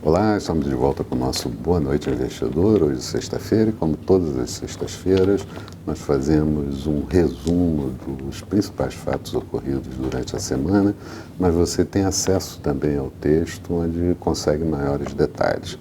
Olá, estamos de volta com o nosso Boa Noite Investidor, hoje sexta-feira, e como todas as sextas-feiras, nós fazemos um resumo dos principais fatos ocorridos durante a semana, mas você tem acesso também ao texto, onde consegue maiores detalhes.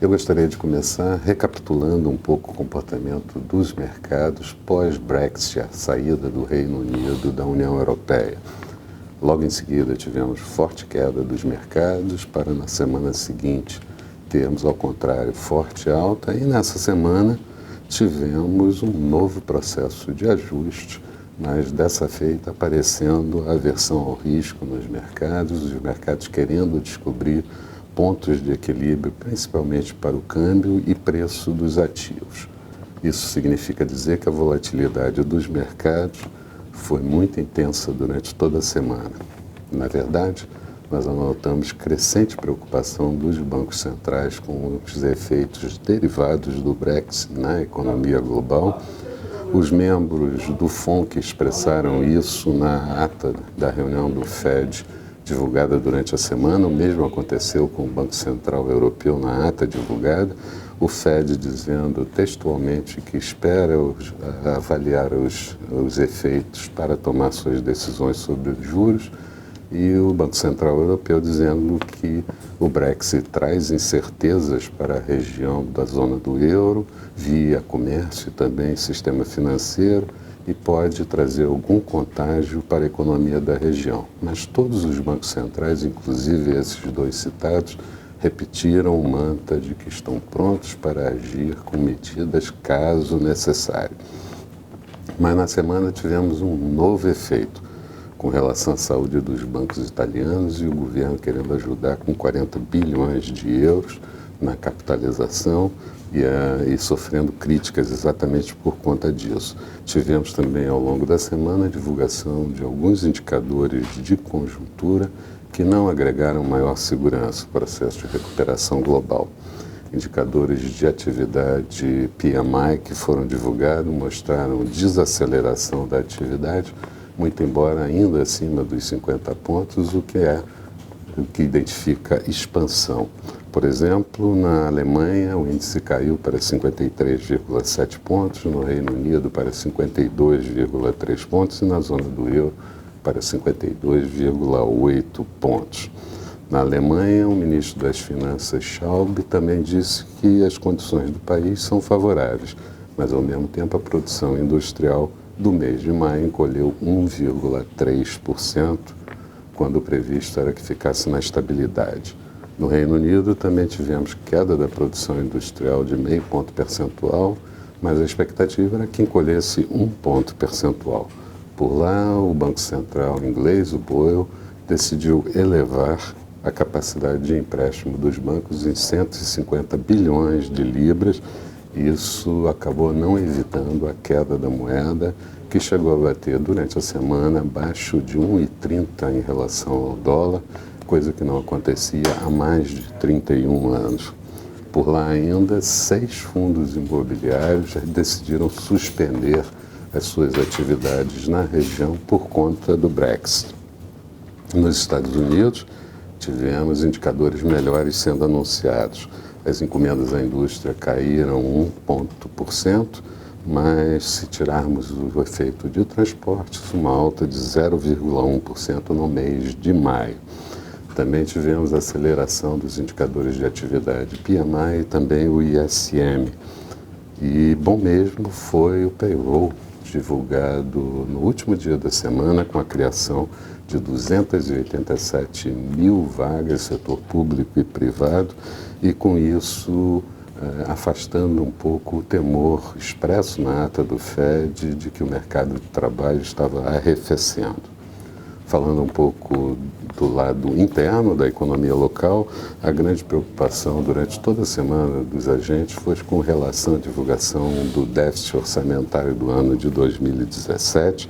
Eu gostaria de começar recapitulando um pouco o comportamento dos mercados pós-Brexit, a saída do Reino Unido da União Europeia. Logo em seguida, tivemos forte queda dos mercados, para na semana seguinte termos, ao contrário, forte alta, e nessa semana tivemos um novo processo de ajuste, mas dessa feita aparecendo a aversão ao risco nos mercados, os mercados querendo descobrir pontos de equilíbrio, principalmente para o câmbio e preço dos ativos. Isso significa dizer que a volatilidade dos mercados foi muito intensa durante toda a semana. Na verdade, nós anotamos crescente preocupação dos bancos centrais com os efeitos derivados do Brexit na economia global. Os membros do FONC expressaram isso na ata da reunião do Fed divulgada durante a semana. O mesmo aconteceu com o Banco Central Europeu na ata divulgada. O Fed dizendo textualmente que espera avaliar os efeitos para tomar suas decisões sobre os juros, e o Banco Central Europeu dizendo que o Brexit traz incertezas para a região da zona do euro, via comércio e também sistema financeiro, e pode trazer algum contágio para a economia da região. Mas todos os bancos centrais, inclusive esses dois citados, repetiram o mantra de que estão prontos para agir com medidas caso necessário. Mas na semana tivemos um novo efeito com relação à saúde dos bancos italianos, e o governo querendo ajudar com 40 bilhões de euros na capitalização e sofrendo críticas exatamente por conta disso. Tivemos também ao longo da semana a divulgação de alguns indicadores de conjuntura que não agregaram maior segurança ao processo de recuperação global. Indicadores de atividade PMI que foram divulgados mostraram desaceleração da atividade, muito embora ainda acima dos 50 pontos, o que identifica expansão. Por exemplo, na Alemanha, o índice caiu para 53,7 pontos, no Reino Unido para 52,3 pontos e na zona do euro para 52,8 pontos. Na Alemanha, o ministro das Finanças, Schäuble, também disse que as condições do país são favoráveis, mas ao mesmo tempo a produção industrial do mês de maio encolheu 1,3%, quando o previsto era que ficasse na estabilidade. No Reino Unido também tivemos queda da produção industrial de 0,5 ponto percentual, mas a expectativa era que encolhesse 1 ponto percentual. Por lá, o Banco Central inglês, o BOE, decidiu elevar a capacidade de empréstimo dos bancos em 150 bilhões de libras. Isso acabou não evitando a queda da moeda, que chegou a bater durante a semana abaixo de 1,30 em relação ao dólar, coisa que não acontecia há mais de 31 anos. Por lá ainda, 6 fundos imobiliários decidiram suspender as suas atividades na região por conta do Brexit. Nos Estados Unidos, tivemos indicadores melhores sendo anunciados. As encomendas à indústria caíram 1 ponto por cento, mas se tirarmos o efeito de transportes, uma alta de 0,1% no mês de maio. Também tivemos a aceleração dos indicadores de atividade PMI e também o ISM. E bom mesmo foi o payroll, divulgado no último dia da semana, com a criação de 287 mil vagas no setor público e privado, e com isso afastando um pouco o temor expresso na ata do Fed de que o mercado de trabalho estava arrefecendo. Falando um pouco do lado interno da economia local, a grande preocupação durante toda a semana dos agentes foi com relação à divulgação do déficit orçamentário do ano de 2017.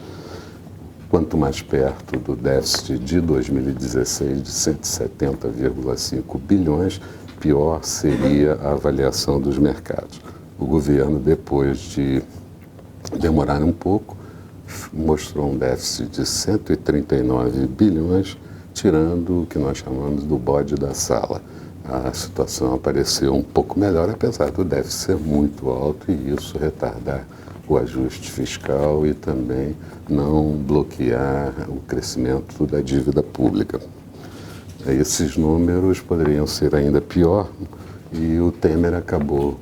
Quanto mais perto do déficit de 2016 de 170,5 bilhões, pior seria a avaliação dos mercados. O governo, depois de demorar um pouco, mostrou um déficit de 139 bilhões, tirando o que nós chamamos do bode da sala, a situação apareceu um pouco melhor, apesar do déficit ser muito alto e isso retardar o ajuste fiscal e também não bloquear o crescimento da dívida pública. Esses números poderiam ser ainda pior e o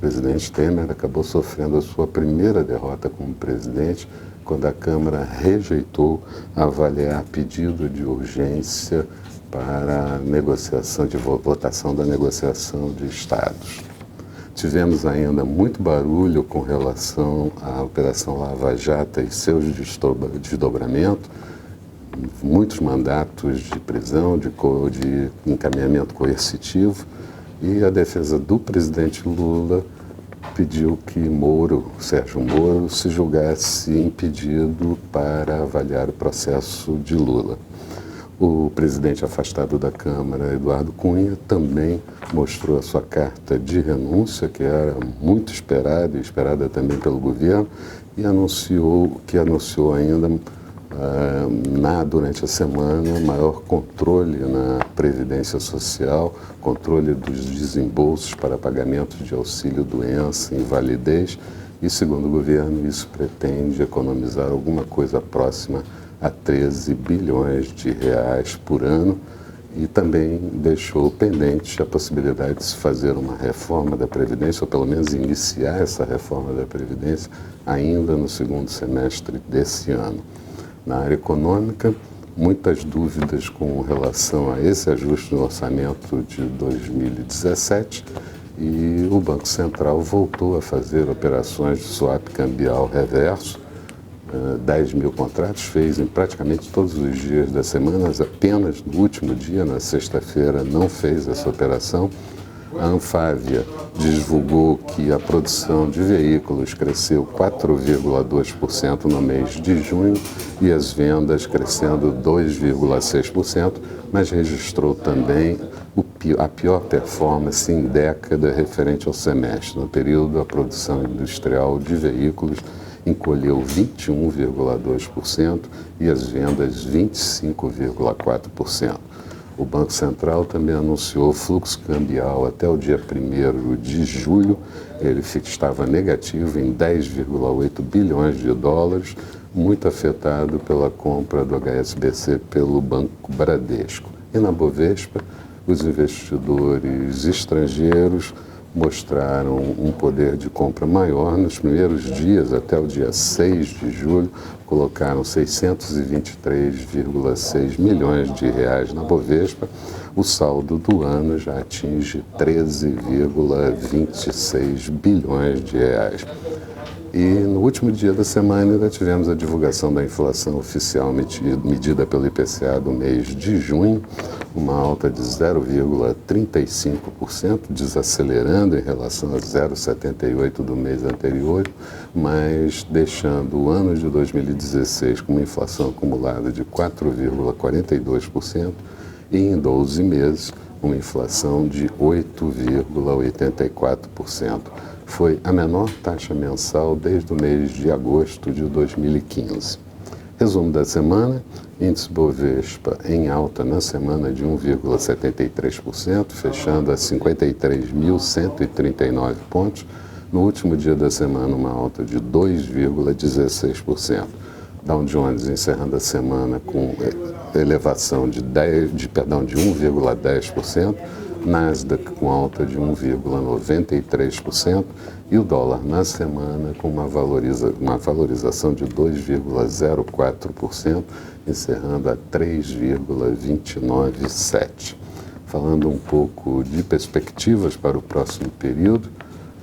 presidente Temer acabou sofrendo a sua primeira derrota como presidente quando a Câmara rejeitou avaliar pedido de urgência para a negociação, de votação da negociação de estados. Tivemos ainda muito barulho com relação à Operação Lava Jato e seus desdobramentos, muitos mandatos de prisão, de encaminhamento coercitivo, e a defesa do presidente Lula pediu que Sérgio Moro, se julgasse impedido para avaliar o processo de Lula. O presidente afastado da Câmara, Eduardo Cunha, também mostrou a sua carta de renúncia, que era muito esperada e esperada também pelo governo, e anunciou ainda durante a semana maior controle na Previdência Social, controle dos desembolsos para pagamento de auxílio-doença, invalidez, e segundo o governo isso pretende economizar alguma coisa próxima a 13 bilhões de reais por ano, e também deixou pendente a possibilidade de se fazer uma reforma da Previdência, ou pelo menos iniciar essa reforma da Previdência ainda no segundo semestre desse ano. Na área econômica, muitas dúvidas com relação a esse ajuste no orçamento de 2017, e o Banco Central voltou a fazer operações de swap cambial reverso, 10 mil contratos, fez em praticamente todos os dias da semana, apenas no último dia, na sexta-feira, não fez essa operação. A Anfávia divulgou que a produção de veículos cresceu 4,2% no mês de junho e as vendas crescendo 2,6%, mas registrou também a pior performance em década referente ao semestre. No período, a produção industrial de veículos encolheu 21,2% e as vendas 25,4%. O Banco Central também anunciou o fluxo cambial até o dia 1º de julho. Ele estava negativo em 10,8 bilhões de dólares, muito afetado pela compra do HSBC pelo Banco Bradesco. E na Bovespa, os investidores estrangeiros mostraram um poder de compra maior nos primeiros dias, até o dia 6 de julho, colocaram 623,6 milhões de reais na Bovespa. O saldo do ano já atinge 13,26 bilhões de reais. E no último dia da semana ainda tivemos a divulgação da inflação oficial medida pelo IPCA do mês de junho, uma alta de 0,35%, desacelerando em relação a 0,78% do mês anterior, mas deixando o ano de 2016 com uma inflação acumulada de 4,42% e em 12 meses uma inflação de 8,84%. Foi a menor taxa mensal desde o mês de agosto de 2015. Resumo da semana: índice Bovespa em alta na semana de 1,73%, fechando a 53.139 pontos. No último dia da semana, uma alta de 2,16%. Dow Jones encerrando a semana com elevação de 1,10%. Nasdaq com alta de 1,93% e o dólar na semana com uma valorização de 2,04%, encerrando a 3,297. Falando um pouco de perspectivas para o próximo período,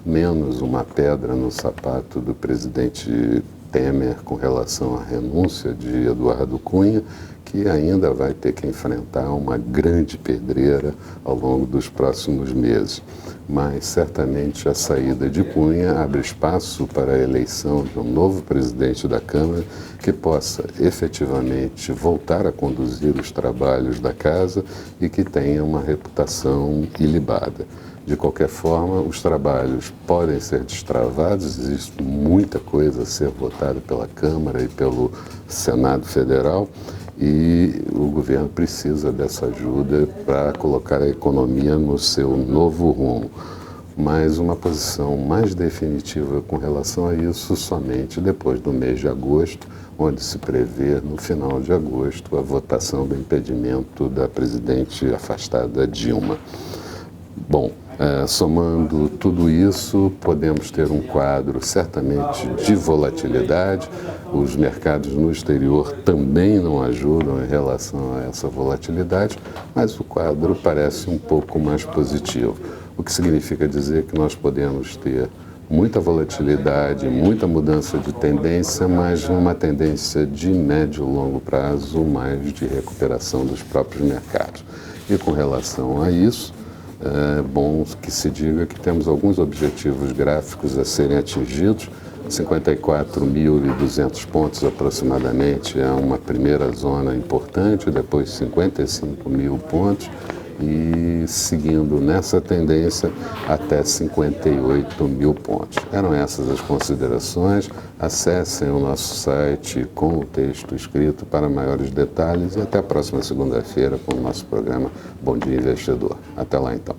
menos uma pedra no sapato do presidente Temer com relação à renúncia de Eduardo Cunha, que ainda vai ter que enfrentar uma grande pedreira ao longo dos próximos meses. Mas certamente a saída de Cunha abre espaço para a eleição de um novo presidente da Câmara que possa efetivamente voltar a conduzir os trabalhos da casa e que tenha uma reputação ilibada. De qualquer forma, os trabalhos podem ser destravados, existe muita coisa a ser votada pela Câmara e pelo Senado Federal, e o governo precisa dessa ajuda para colocar a economia no seu novo rumo. Mas uma posição mais definitiva com relação a isso somente depois do mês de agosto, onde se prevê, no final de agosto, a votação do impedimento da presidente afastada Dilma. Bom, somando tudo isso, podemos ter um quadro certamente de volatilidade. Os mercados no exterior também não ajudam em relação a essa volatilidade, mas o quadro parece um pouco mais positivo. O que significa dizer que nós podemos ter muita volatilidade, muita mudança de tendência, mas uma tendência de médio e longo prazo, mais de recuperação dos próprios mercados. E com relação a isso, é bom que se diga que temos alguns objetivos gráficos a serem atingidos. 54.200 pontos aproximadamente é uma primeira zona importante, depois 55.000 pontos e seguindo nessa tendência até 58.000 pontos. Eram essas as considerações. Acessem o nosso site com o texto escrito para maiores detalhes e até a próxima segunda-feira com o nosso programa Bom Dia Investidor. Até lá então.